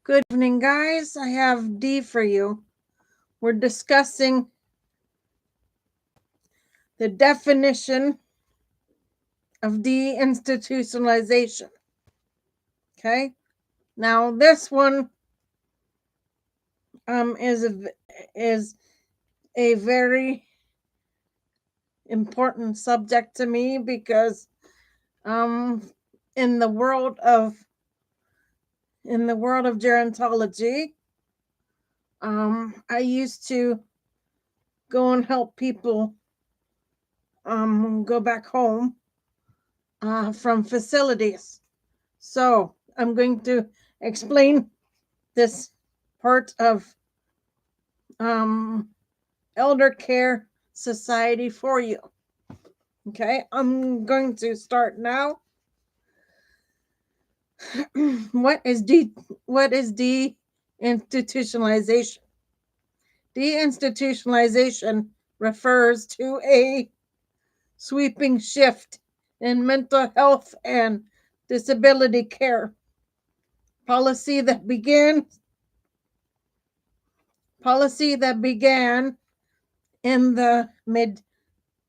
Good evening, guys. I have D for you. We're discussing the definition of deinstitutionalization. Okay. Now, this one is a very important subject to me because in the world of gerontology, I used to go and help people go back home from facilities. So I'm going to explain this part of elder care society for you. Okay, I'm going to start now. What is deinstitutionalization? Deinstitutionalization refers to a sweeping shift in mental health and disability care policy that began in the mid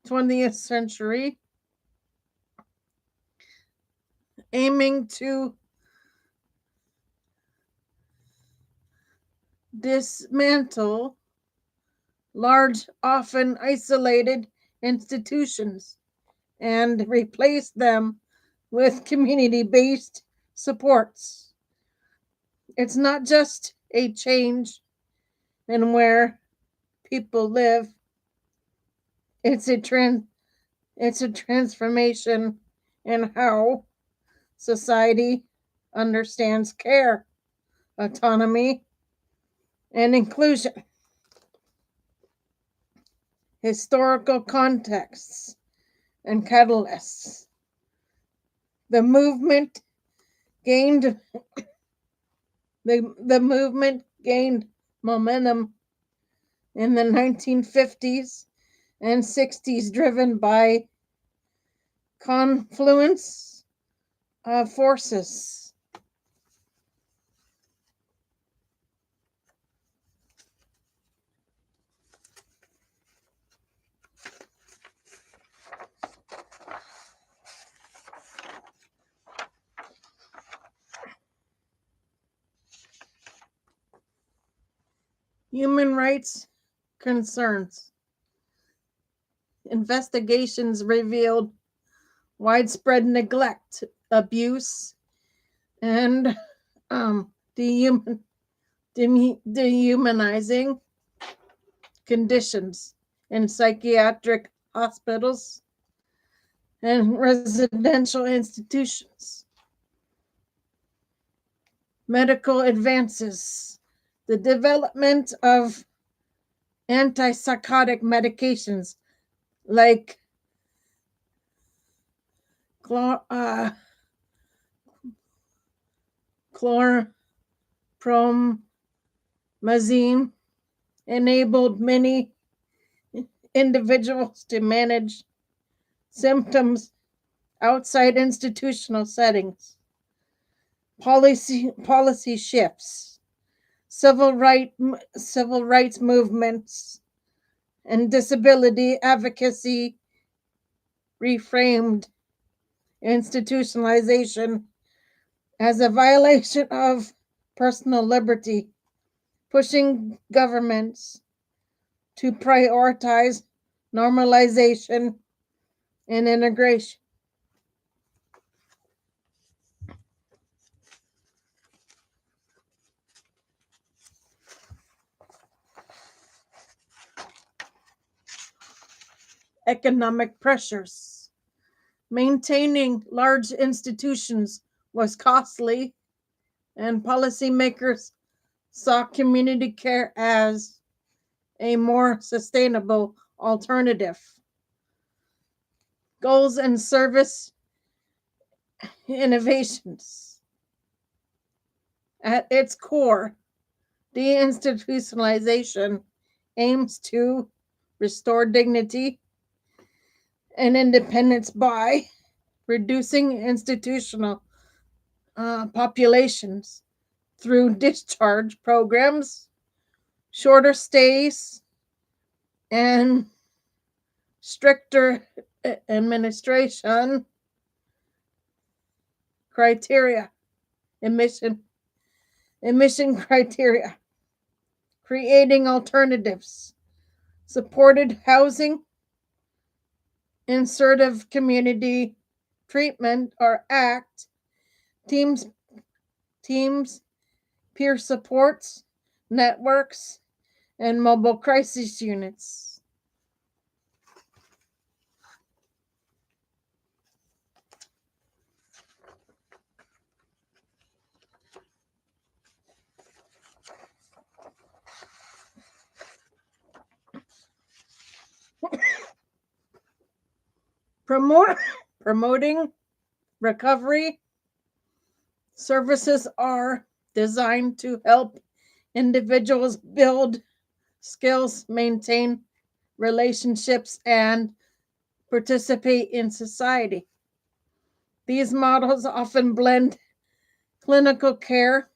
20th century, aiming to dismantle large, often isolated institutions and replace them with community-based supports. It's not just a change in where people live, it's a transformation in how society understands care, autonomy, and inclusion. Historical contexts and catalysts. The movement gained momentum in the 1950s and 60s, driven by confluence of forces. Human rights concerns. Investigations revealed widespread neglect, abuse, and dehumanizing conditions in psychiatric hospitals and residential institutions. Medical advances. The development of antipsychotic medications like chlorpromazine enabled many individuals to manage symptoms outside institutional settings. Policy shifts, civil rights movements, and disability advocacy reframed institutionalization as a violation of personal liberty, pushing governments to prioritize normalization and integration. Economic pressures. Maintaining large institutions was costly, and policymakers saw community care as a more sustainable alternative. Goals and service innovations. At its core, deinstitutionalization aims to restore dignity and independence by reducing institutional populations through discharge programs, shorter stays, and stricter administration criteria, admission criteria, creating alternatives, supported housing, insertive community treatment or ACT, teams, peer supports, networks, and mobile crisis units. Promoting recovery services are designed to help individuals build skills, maintain relationships, and participate in society. These models often blend clinical care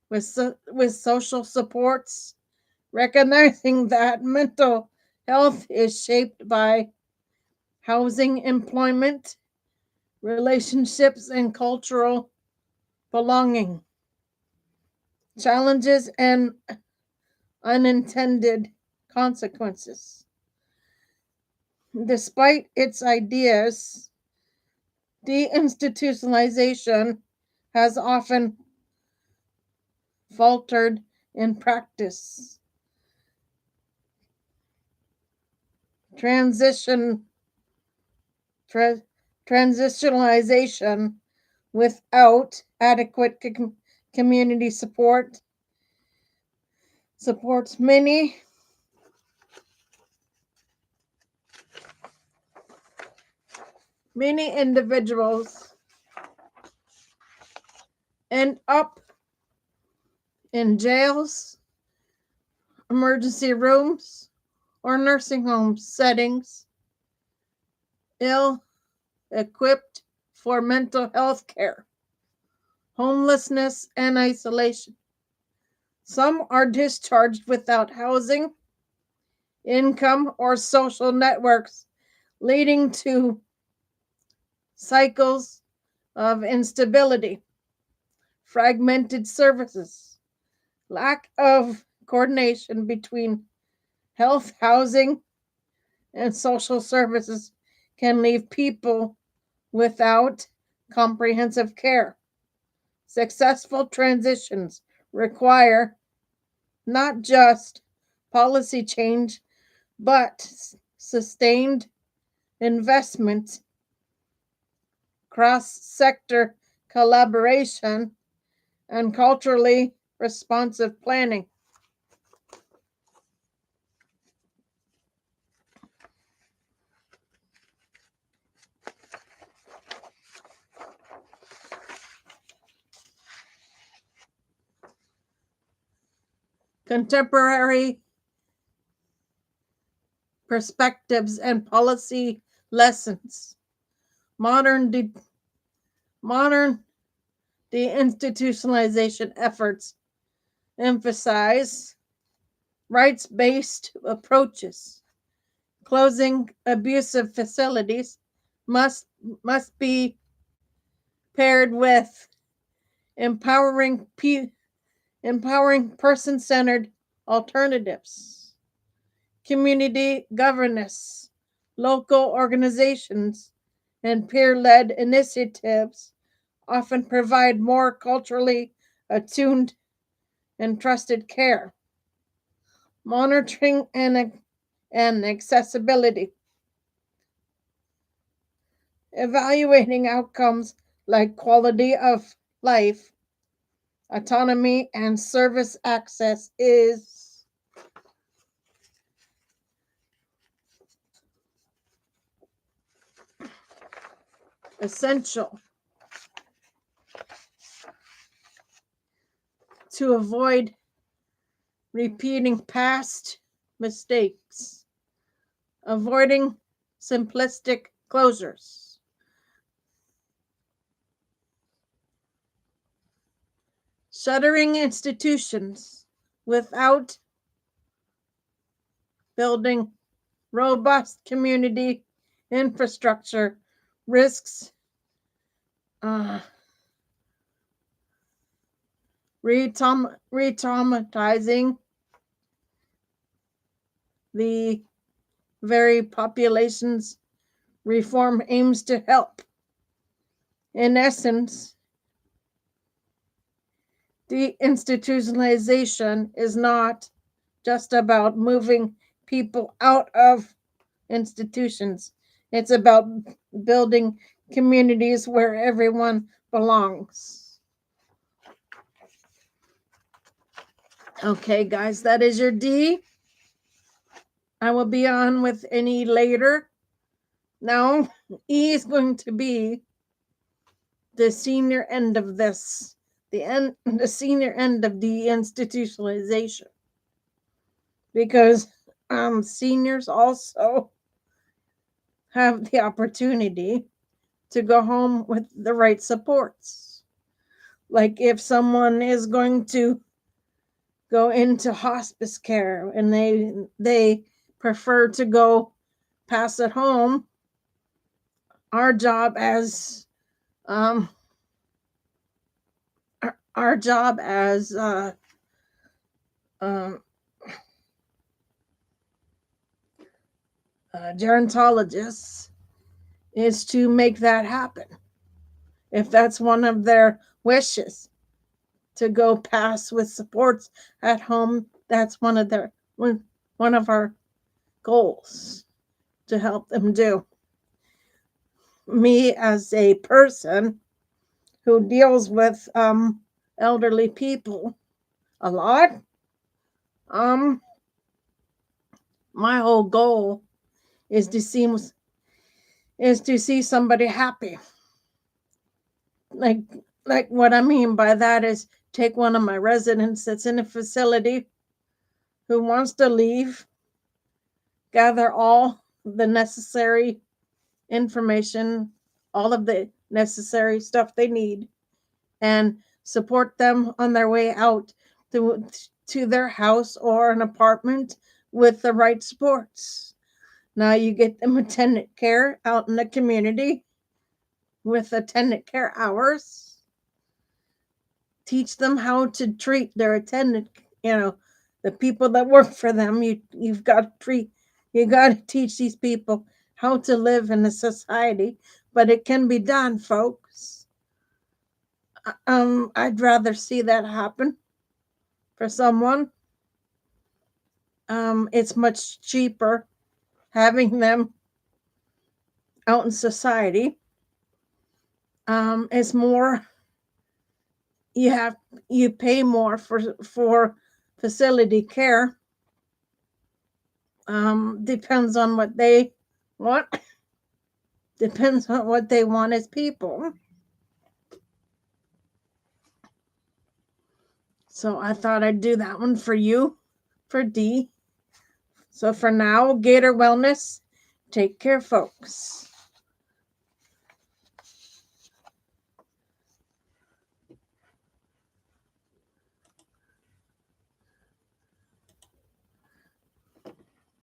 with social supports, recognizing that mental health is shaped by housing, employment, relationships, and cultural belonging. Challenges and unintended consequences. Despite its ideas, deinstitutionalization has often faltered in practice. Transitionalization without adequate community support supports many individuals end up in jails, emergency rooms, or nursing home settings, ill equipped for mental health care, homelessness, and isolation. Some are discharged without housing, income, or social networks, leading to cycles of instability, fragmented services, lack of coordination between health, housing, and social services can leave people without comprehensive care. Successful transitions require not just policy change, but sustained investment, cross-sector collaboration, and culturally responsive planning. Contemporary perspectives and policy lessons. Modern deinstitutionalization efforts emphasize rights-based approaches. Closing abusive facilities must be paired with empowering person-centered alternatives. Community governance, local organizations, and peer-led initiatives often provide more culturally attuned and trusted care. Monitoring and accessibility. Evaluating outcomes like quality of life, autonomy, and service access is essential to avoid repeating past mistakes, avoiding simplistic closures. Shuttering institutions without building robust community infrastructure risks re-traumatizing the very populations reform aims to help. In essence, deinstitutionalization is not just about moving people out of institutions. It's about building communities where everyone belongs. Okay, guys, that is your D. I will be on with any later. Now, E is going to be the senior end of this, the senior end of deinstitutionalization, because seniors also have the opportunity to go home with the right supports. Like if someone is going to go into hospice care and they prefer to go pass at home, our job as gerontologists is to make that happen. If that's one of their wishes, to go pass with supports at home, that's one of our goals to help them do. Me as a person who deals with elderly people a lot, my whole goal is to see somebody happy. Like what I mean by that is take one of my residents that's in a facility who wants to leave, gather all the necessary information, all of the necessary stuff they need, and support them on their way out to their house or an apartment with the right supports. Now you get them attendant care out in the community with attendant care hours. Teach them how to treat their attendant, the people that work for them. You've got to teach these people how to live in a society, but it can be done, folks. I'd rather see that happen for someone. It's much cheaper having them out in society. It's more, you pay more for facility care. Depends on what they want. Depends on what they want as people. So I thought I'd do that one for you, for D. So for now, Gator Wellness, take care, folks.